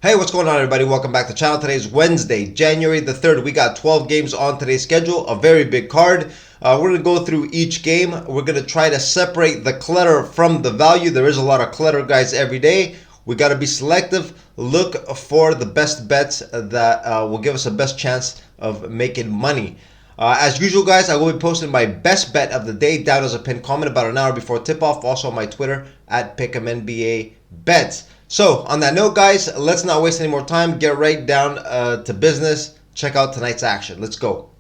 Hey, what's going on, everybody? Welcome back to the channel. Today is Wednesday, January the 3rd. We got 12 games on today's schedule, a very big card. We're going to go through each game. We're going to try to separate the clutter from the value. There is a lot of clutter, guys, every day. We got to be selective. Look for the best bets that will give us the best chance of making money. As usual, guys, I will be posting my best bet of the day down as a pinned comment about an hour before tip-off. Also on my Twitter at Pick'emNBABets. So, on that note, guys, let's not waste any more time. Get right down to business. Check out tonight's action. Let's go. All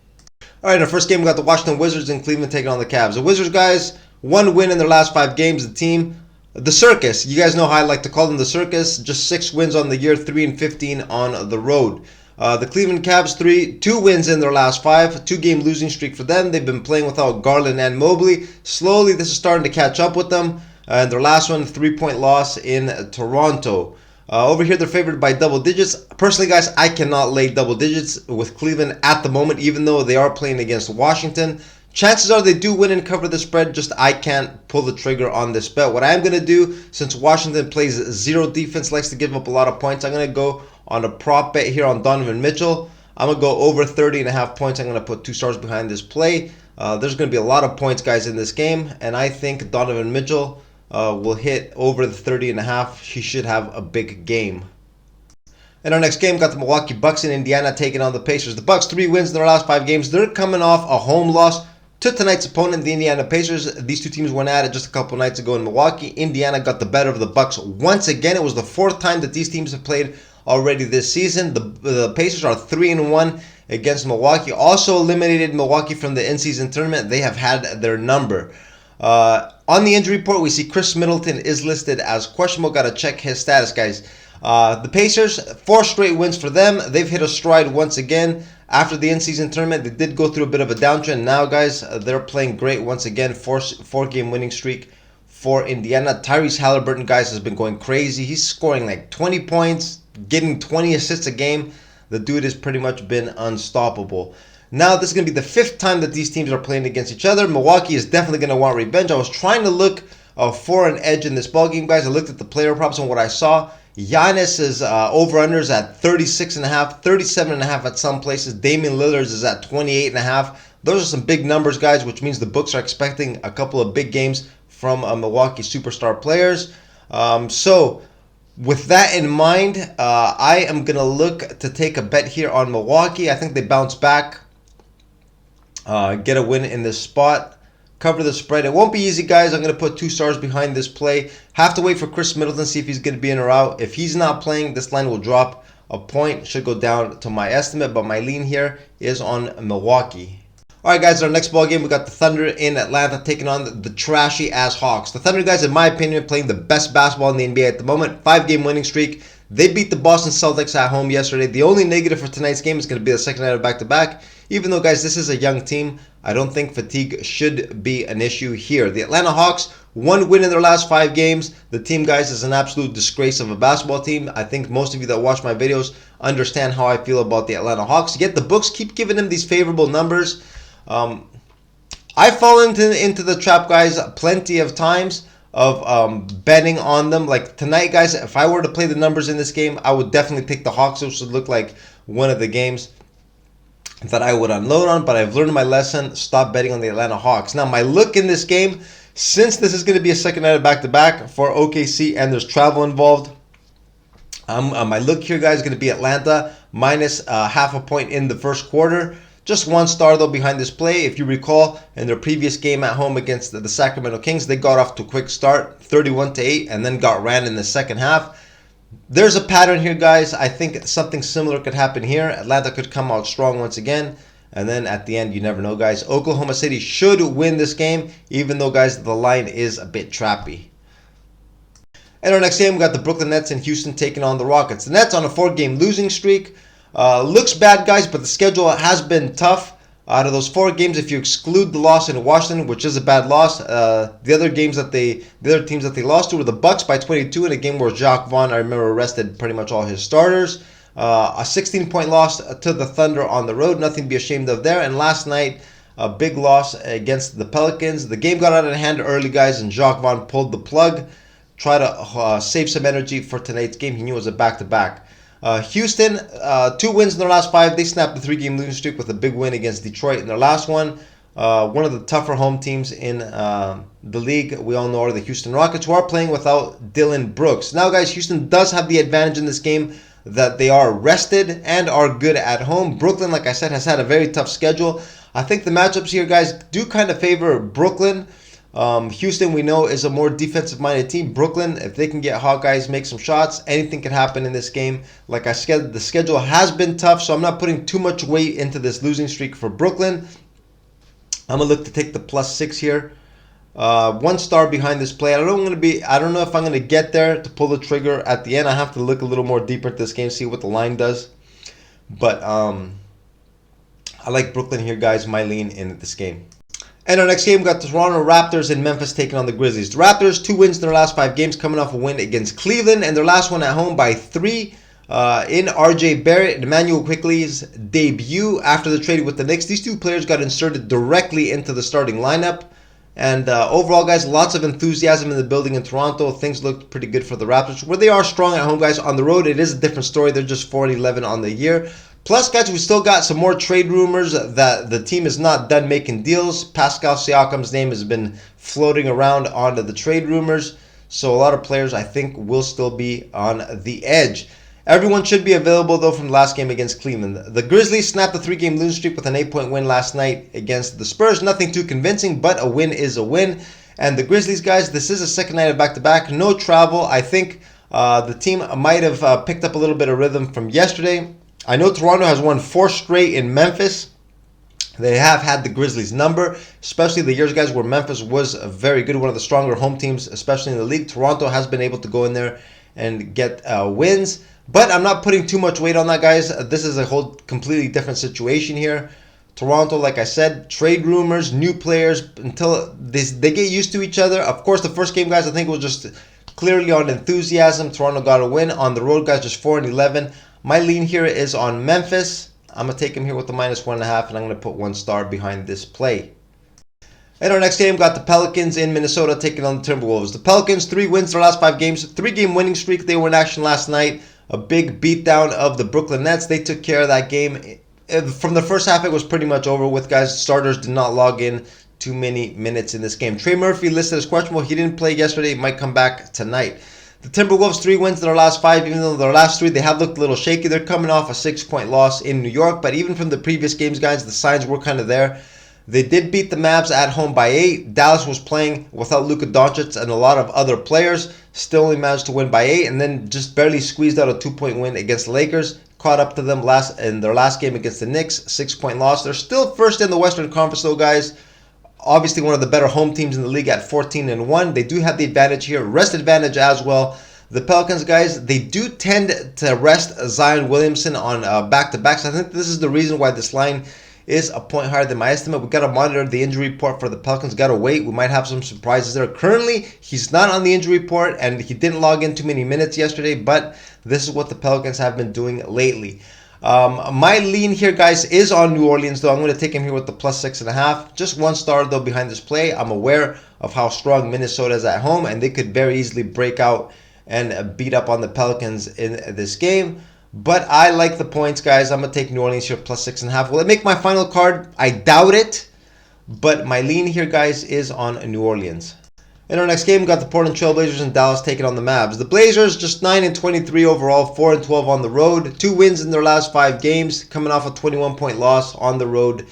right, in our first game, we got the Washington Wizards in Cleveland taking on the Cavs. The Wizards, guys, one win in their last 5 games. The team, the circus. You guys know how I like to call them, the circus. Just 6 wins on the year, 3-15 on the road. The Cleveland Cavs, 2 wins in their last 5, 2-game losing streak for them. They've been playing without Garland and Mobley. Slowly, this is starting to catch up with them. And their last one, 3-point loss in Toronto. Over here, they're favored by double digits. Personally, guys, I cannot lay double digits with Cleveland at the moment, even though they are playing against Washington. Chances are they do win and cover the spread, just I can't pull the trigger on this bet. What I'm going to do, since Washington plays zero defense, likes to give up a lot of points, I'm going to go on a prop bet here on Donovan Mitchell. I'm going to go over 30.5 points. I'm going to put 2 stars behind this play. There's going to be a lot of points, guys, in this game, and I think Donovan Mitchell will hit over the 30.5. He should have a big game. In our next game, got the Milwaukee Bucks in Indiana taking on the Pacers. The Bucks, 3 wins in their last 5 games. They're coming off a home loss to tonight's opponent, the Indiana Pacers. These 2 teams went at it just a couple nights ago in Milwaukee. Indiana got the better of the Bucks once again. It was the 4th time that these teams have played already this season. The Pacers are 3-1 against Milwaukee. Also eliminated Milwaukee from the in-season tournament. They have had their number. On the injury report, we see Chris Middleton is listed as questionable. Got to check his status, guys. The Pacers, 4 straight wins for them. They've hit a stride once again. After the in-season tournament, they did go through a bit of a downtrend. Now, guys, they're playing great once again. 4-game winning streak for Indiana. Tyrese Halliburton, guys, has been going crazy. He's scoring like 20 points, getting 20 assists a game. The dude has pretty much been unstoppable. Now, this is going to be the 5th time that these teams are playing against each other. Milwaukee is definitely going to want revenge. I was trying to look for an edge in this ballgame, guys. I looked at the player props and what I saw. Giannis' over-unders at 36.5, 37.5 at some places. Damian Lillard's is at 28.5. Those are some big numbers, guys, which means the books are expecting a couple of big games from Milwaukee superstar players. So, with that in mind, I am going to look to take a bet here on Milwaukee. I think they bounce back. Get a win in this spot, cover the spread. It won't be easy, guys. I'm going to put 2 stars behind this play. Have to wait for Chris Middleton, see if he's going to be in or out. If he's not playing, this line will drop a point. Should go down to my estimate, but my lean here is on Milwaukee. All right, guys, our next ball game, we got the Thunder in Atlanta taking on the trashy-ass Hawks. The Thunder, guys, in my opinion, playing the best basketball in the NBA at the moment. 5-game winning streak. They beat the Boston Celtics at home yesterday. The only negative for tonight's game is going to be the second night of back-to-back. Even though, guys, this is a young team, I don't think fatigue should be an issue here. The Atlanta Hawks, 1 win in their last 5 games. The team, guys, is an absolute disgrace of a basketball team. I think most of you that watch my videos understand how I feel about the Atlanta Hawks. Yet the books keep giving them these favorable numbers. I've fallen into the trap, guys, plenty of times of betting on them. Like tonight, guys, if I were to play the numbers in this game, I would definitely take the Hawks, which would look like one of the games that I would unload on, but I've learned my lesson. Stop betting on the Atlanta Hawks. Now, my look in this game, since this is going to be a second night of back-to-back for OKC and there's travel involved, my look here, guys, is going to be Atlanta minus half a point in the first quarter. Just 1 star, though, behind this play. If you recall, in their previous game at home against the Sacramento Kings, they got off to a quick start, 31-8, and then got ran in the second half. There's a pattern here, guys. I think something similar could happen here. Atlanta could come out strong once again. And then at the end, you never know, guys. Oklahoma City should win this game, even though, guys, the line is a bit trappy. In our next game, we got the Brooklyn Nets in Houston taking on the Rockets. The Nets on a 4-game losing streak. Looks bad, guys, but the schedule has been tough. Out of those 4 games, if you exclude the loss in Washington, which is a bad loss, the other teams that they lost to were the Bucks by 22 in a game where Jacques Vaughn, I remember, rested pretty much all his starters. A 16-point loss to the Thunder on the road, nothing to be ashamed of there. And last night, a big loss against the Pelicans. The game got out of hand early, guys, and Jacques Vaughn pulled the plug. Try to save some energy for tonight's game. He knew it was a back-to-back. Houston, 2 wins in their last 5. They snapped the 3-game losing streak with a big win against Detroit in their last one. One of the tougher home teams in the league, we all know, are the Houston Rockets, who are playing without Dillon Brooks. Now, guys, Houston does have the advantage in this game that they are rested and are good at home. Brooklyn, like I said, has had a very tough schedule. I think the matchups here, guys, do kind of favor Brooklyn. Houston, we know, is a more defensive-minded team. Brooklyn, if they can get hot, guys, make some shots, anything can happen in this game. Like I said, the schedule has been tough, so I'm not putting too much weight into this losing streak for Brooklyn. I'm gonna look to take the +6 here. 1 star behind this play. I don't know if I'm gonna get there to pull the trigger at the end. I have to look a little more deeper at this game, see what the line does. But I like Brooklyn here, guys. My lean in this game. And our next game, we got the Toronto Raptors in Memphis taking on the Grizzlies. The Raptors, 2 wins in their last 5 games, coming off a win against Cleveland, and their last one at home by 3. In RJ Barrett and Emmanuel Quickley's debut after the trade with the Knicks. These 2 players got inserted directly into the starting lineup. And overall, guys, lots of enthusiasm in the building in Toronto. Things looked pretty good for the Raptors, where they are strong at home, guys. On the road, it is a different story. They're just 4-11 on the year. Plus, guys, we still got some more trade rumors that the team is not done making deals. Pascal Siakam's name has been floating around onto the trade rumors. So a lot of players, I think, will still be on the edge. Everyone should be available, though, from the last game against Cleveland. The Grizzlies snapped the 3-game losing streak with an 8-point win last night against the Spurs. Nothing too convincing, but a win is a win. And the Grizzlies, guys, this is a second night of back-to-back. No travel. I think the team might have picked up a little bit of rhythm from yesterday. I know Toronto has won 4 straight in Memphis. They have had the Grizzlies number, especially the years, guys, where Memphis was very good, one of the stronger home teams, especially in the league. Toronto has been able to go in there and get wins. But I'm not putting too much weight on that, guys. This is a whole completely different situation here. Toronto, like I said, trade rumors, new players, until they get used to each other. Of course, the first game, guys, I think was just clearly on enthusiasm. Toronto got a win. On the road, guys, just 4-11. My lean here is on Memphis. I'm going to take him here with the -1.5, and I'm going to put 1 star behind this play. In our next game, got the Pelicans in Minnesota taking on the Timberwolves. The Pelicans, 3 wins their last 5 games, 3-game winning streak. They were in action last night. A big beatdown of the Brooklyn Nets. They took care of that game. From the first half, it was pretty much over with, guys. Starters did not log in too many minutes in this game. Trey Murphy listed as questionable. He didn't play yesterday. Might come back tonight. The Timberwolves, 3 wins in their last 5. Even though their last 3, they have looked a little shaky. They're coming off a 6-point loss in New York. But even from the previous games, guys, the signs were kind of there. They did beat the Mavs at home by 8. Dallas was playing without Luka Doncic and a lot of other players. Still only managed to win by 8, and then just barely squeezed out a 2-point win against the Lakers. Caught up to them in their last game against the Knicks, 6-point loss. They're still first in the Western Conference, though, guys. Obviously, one of the better home teams in the league at 14-1. They do have the advantage here, rest advantage as well. The Pelicans, guys, they do tend to rest Zion Williamson on back-to-backs. I think this is the reason why this line is a point higher than my estimate. We got to monitor the injury report for the Pelicans. Got to wait. We might have some surprises there. Currently, he's not on the injury report, and he didn't log in too many minutes yesterday, but this is what the Pelicans have been doing lately. My lean here, guys, is on New Orleans, though. I'm going to take him here with the +6.5. Just 1 star, though, behind this play. I'm aware of how strong Minnesota is at home, and they could very easily break out and beat up on the Pelicans in this game. But I like the points, guys. I'm going to take New Orleans here +6.5. Will it make my final card? I doubt it. But my lean here, guys, is on New Orleans. In our next game, we got the Portland Trailblazers and Dallas taking on the Mavs. The Blazers just 9-23 overall, 4-12 on the road. 2 wins in their last 5 games, coming off a 21-point loss on the road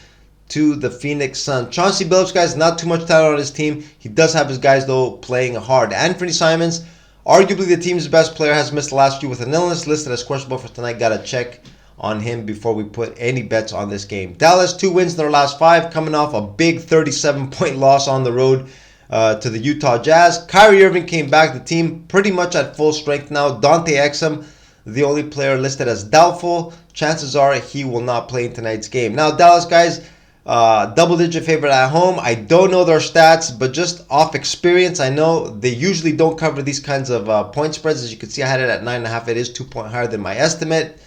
to the Phoenix Suns. Chauncey Billups, guys, not too much talent on his team. He does have his guys, though, playing hard. Anthony Simons, arguably the team's best player, has missed the last few with an illness, listed as questionable for tonight. Got to check on him before we put any bets on this game. Dallas, 2 wins in their last 5, coming off a big 37-point loss on the road to the Utah Jazz. Kyrie Irving came back. The team pretty much at full strength now. Dante Exum, the only player listed as doubtful. Chances are he will not play in tonight's game. Now, Dallas, guys, double-digit favorite at home. I don't know their stats, but just off experience, I know they usually don't cover these kinds of point spreads. As you can see, I had it at 9.5. It is 2 point higher than my estimate.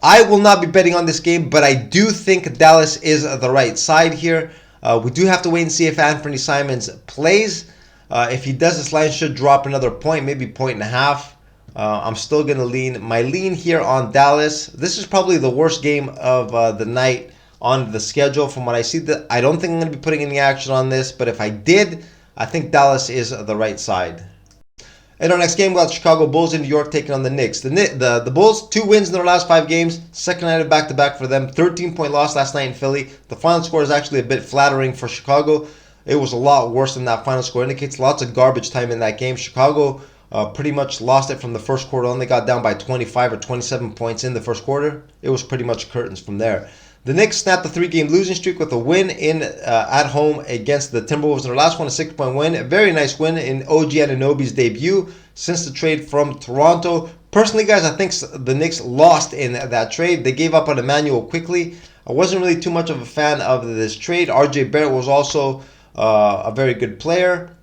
I will not be betting on this game, but I do think Dallas is the right side here. We do have to wait and see if Anthony Simons plays. If he does, this line should drop another point, maybe 1.5. I'm still going to lean. My lean here on Dallas. This is probably the worst game of the night on the schedule from what I see. I don't think I'm going to be putting any action on this, but if I did, I think Dallas is the right side. In our next game, we got Chicago Bulls in New York taking on the Knicks. The Bulls, 2 wins in their last 5 games. Second night of back-to-back for them. 13-point loss last night in Philly. The final score is actually a bit flattering for Chicago. It was a lot worse than that final score indicates. Lots of garbage time in that game. Chicago pretty much lost it from the first quarter on. They got down by 25 or 27 points in the first quarter. It was pretty much curtains from there. The Knicks snapped the 3-game losing streak with a win at home against the Timberwolves. Their last one, a 6-point win. A very nice win in OG Anunoby's debut since the trade from Toronto. Personally, guys, I think the Knicks lost in that trade. They gave up on Emmanuel quickly. I wasn't really too much of a fan of this trade. RJ Barrett was also a very good player.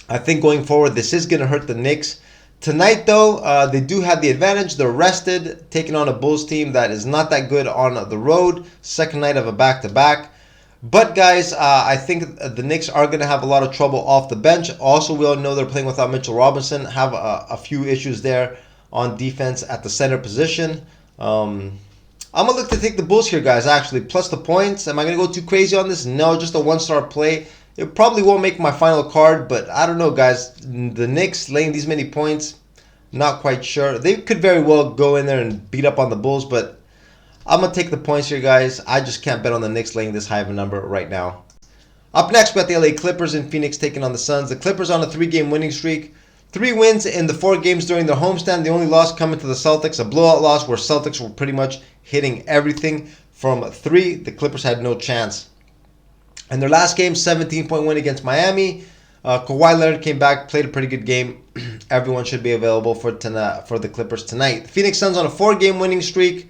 I think going forward, this is going to hurt the Knicks. Tonight, though, they do have the advantage. They're rested, taking on a Bulls team that is not that good on the road. Second night of a back-to-back. But, guys, I think the Knicks are going to have a lot of trouble off the bench. Also, we all know they're playing without Mitchell Robinson. Have a few issues there on defense at the center position. I'm going to look to take the Bulls here, guys, actually. Plus the points. Am I going to go too crazy on this? No, just a one-star play. It probably won't make my final card, but I don't know, guys. The Knicks laying these many points, not quite sure. They could very well go in there and beat up on the Bulls, but I'm going to take the points here, guys. I just can't bet on the Knicks laying this high of a number right now. Up next, we got the LA Clippers in Phoenix taking on the Suns. The Clippers on a 3-game winning streak. 3 wins in the 4 games during their homestand. The only loss coming to the Celtics, a blowout loss where Celtics were pretty much hitting everything from 3. The Clippers had no chance. In their last game, 17-point win against Miami. Kawhi Leonard came back, played a pretty good game. Everyone should be available for the Clippers tonight. The Phoenix Suns on a 4-game winning streak.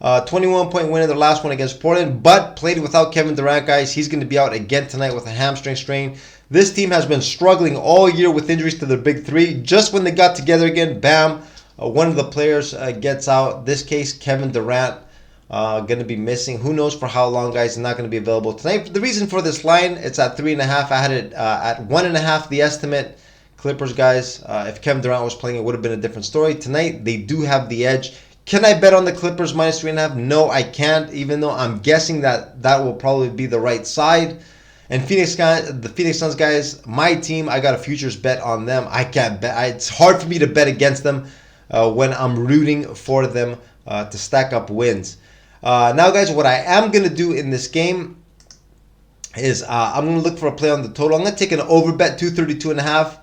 21-point win in their last one against Portland, but played without Kevin Durant, guys. He's going to be out again tonight with a hamstring strain. This team has been struggling all year with injuries to their big 3. Just when they got together again, bam, one of the players gets out. This case, Kevin Durant. Going to be missing. Who knows for how long, guys. Not going to be available tonight. The reason for this line, it's at 3.5. I had it at 1.5, the estimate. Clippers, guys, if Kevin Durant was playing, it would have been a different story. Tonight, they do have the edge. Can I bet on the Clippers minus 3.5? No, I can't, even though I'm guessing that will probably be the right side. And the Phoenix Suns, guys, my team, I got a futures bet on them. I can't bet. It's hard for me to bet against them when I'm rooting for them to stack up wins. Now, guys, what I am going to do in this game is I'm going to look for a play on the total. I'm going to take an over bet, 232.5.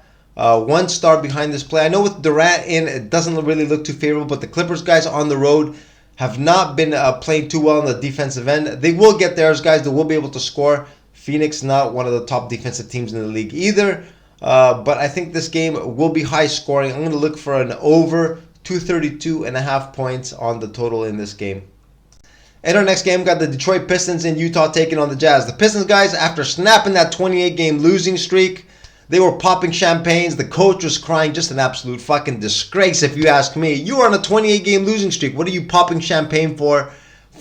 1 star behind this play. I know with Durant in, it doesn't really look too favorable, but the Clippers, guys, on the road have not been playing too well on the defensive end. They will get theirs, guys. They will be able to score. Phoenix, not one of the top defensive teams in the league either. But I think this game will be high scoring. I'm going to look for an over 232.5 points on the total in this game. In our next game, we got the Detroit Pistons in Utah taking on the Jazz. The Pistons, guys, after snapping that 28-game losing streak, they were popping champagnes. The coach was crying. Just an absolute fucking disgrace, if you ask me. You are on a 28-game losing streak. What are you popping champagne for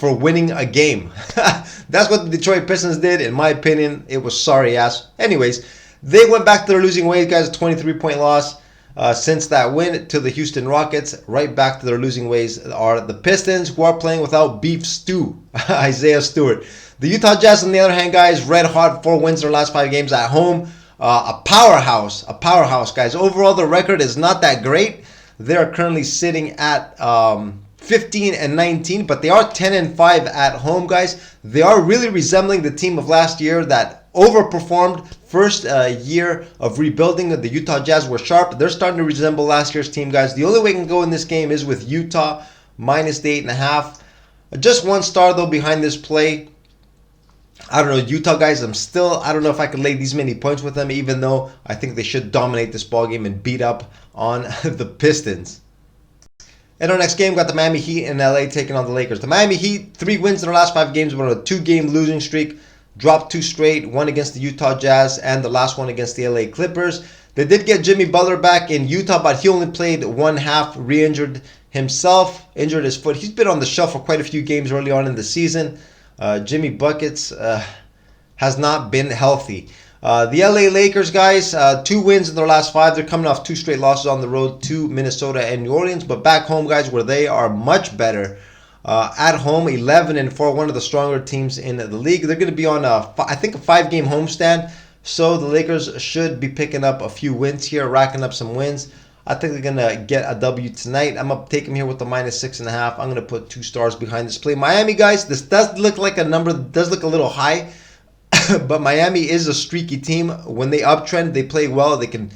winning a game? That's what the Detroit Pistons did. In my opinion, it was sorry ass. Anyways, they went back to their losing ways, guys. A 23-point loss. Since that win to the Houston Rockets, right back to their losing ways are the Pistons, who are playing without Beef Stew, Isaiah Stewart. The Utah Jazz, on the other hand, guys, red hot, 4 wins their last 5 games at home. A powerhouse, guys. Overall, the record is not that great. They are currently sitting at 15-19, but they are 10-5 at home, guys. They are really resembling the team of last year that overperformed. First year of rebuilding, the Utah Jazz were sharp. They're starting to resemble last year's team, guys. The only way I can go in this game is with Utah minus the 8.5. Just 1 star, though, behind this play. I don't know, Utah, guys, I don't know if I could lay these many points with them, even though I think they should dominate this ballgame and beat up on the Pistons. In our next game, we got the Miami Heat in LA taking on the Lakers. The Miami Heat, 3 wins in their last 5 games, but on a 2-game losing streak. Dropped 2 straight, one against the Utah Jazz and the last one against the LA Clippers. They did get Jimmy Butler back in Utah, but he only played 1 half, re-injured himself, injured his foot. He's been on the shelf for quite a few games early on in the season. Jimmy Buckets has not been healthy. The LA Lakers, guys, 2 wins in their last 5. They're coming off 2 straight losses on the road to Minnesota and New Orleans. But back home, guys, where they are much better. At home, 11-4, one of the stronger teams in the league. They're going to be on, I think, a 5-game homestand. So the Lakers should be picking up a few wins here, racking up some wins. I think they're going to get a W tonight. I'm going to take them here with the -6.5. I'm going to put 2 stars behind this play. Miami, guys, this does look like a number that does look a little high. But Miami is a streaky team. When they uptrend, they play well. They can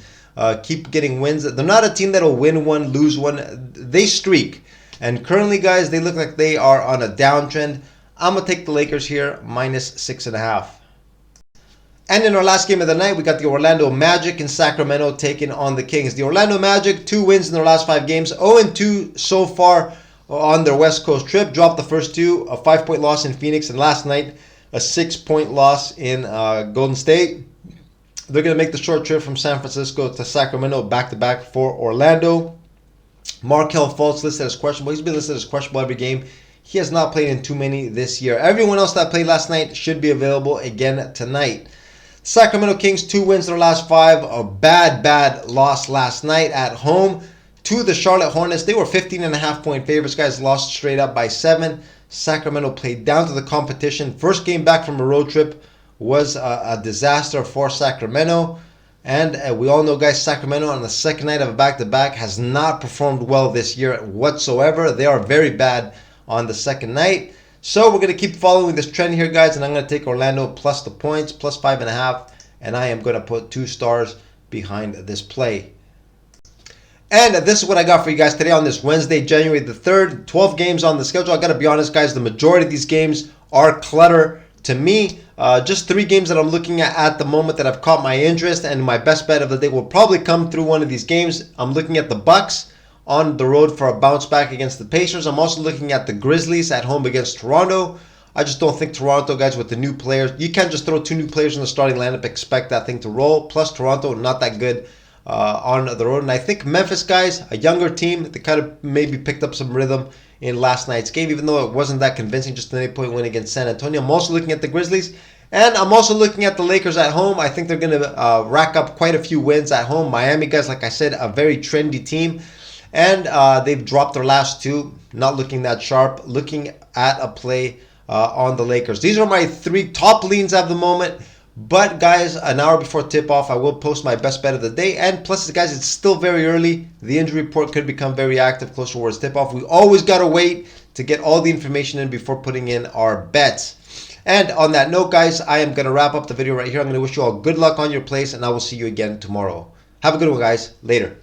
keep getting wins. They're not a team that'll win one, lose one. They streak. And currently, guys, they look like they are on a downtrend. I'm going to take the Lakers here, -6.5. And in our last game of the night, we got the Orlando Magic in Sacramento taking on the Kings. The Orlando Magic, 2 wins in their last 5 games, 0-2 so far on their West Coast trip. Dropped the first 2, a 5-point loss in Phoenix, and last night, a 6-point loss in Golden State. They're going to make the short trip from San Francisco to Sacramento back-to-back for Orlando. Markelle Fultz listed as questionable. He's been listed as questionable every game. He has not played in too many this year. Everyone else that played last night should be available again tonight. Sacramento Kings, 2 wins in their last 5. A bad loss last night at home to the Charlotte Hornets. They were 15.5-point favorites, guys. Lost straight up by 7. Sacramento played down to the competition. First game back from a road trip was a disaster for Sacramento. And we all know, guys, Sacramento on the second night of a back-to-back has not performed well this year whatsoever. They are very bad on the second night. So we're going to keep following this trend here, guys, and I'm going to take Orlando plus the points, plus 5.5, and I am going to put 2 stars behind this play. And this is what I got for you guys today on this Wednesday, January the 3rd. 12 games on the schedule. I got to be honest, guys, the majority of these games are clutter to me. Just 3 games that I'm looking at the moment that have caught my interest, and my best bet of the day will probably come through one of these games. I'm looking at the Bucks on the road for a bounce back against the Pacers. I'm also looking at the Grizzlies at home against Toronto. I just don't think Toronto, guys, with the new players, you can't just throw 2 new players in the starting lineup, expect that thing to roll. Plus, Toronto, not that good on the road. And I think Memphis, guys, a younger team, they kind of maybe picked up some rhythm in last night's game, even though it wasn't that convincing, just an 8-point win against San Antonio. I'm also looking at the Grizzlies, and I'm also looking at the Lakers at home. I think they're going to rack up quite a few wins at home. Miami, guys, like I said, a very trendy team. And they've dropped their last 2, not looking that sharp. Looking at a play on the Lakers. These are my 3 top leans at the moment. But, guys, an hour before tip-off, I will post my best bet of the day. And plus, guys, it's still very early. The injury report could become very active closer towards tip-off. We always got to wait to get all the information in before putting in our bets. And on that note, guys, I am going to wrap up the video right here. I'm going to wish you all good luck on your plays, and I will see you again tomorrow. Have a good one, guys. Later.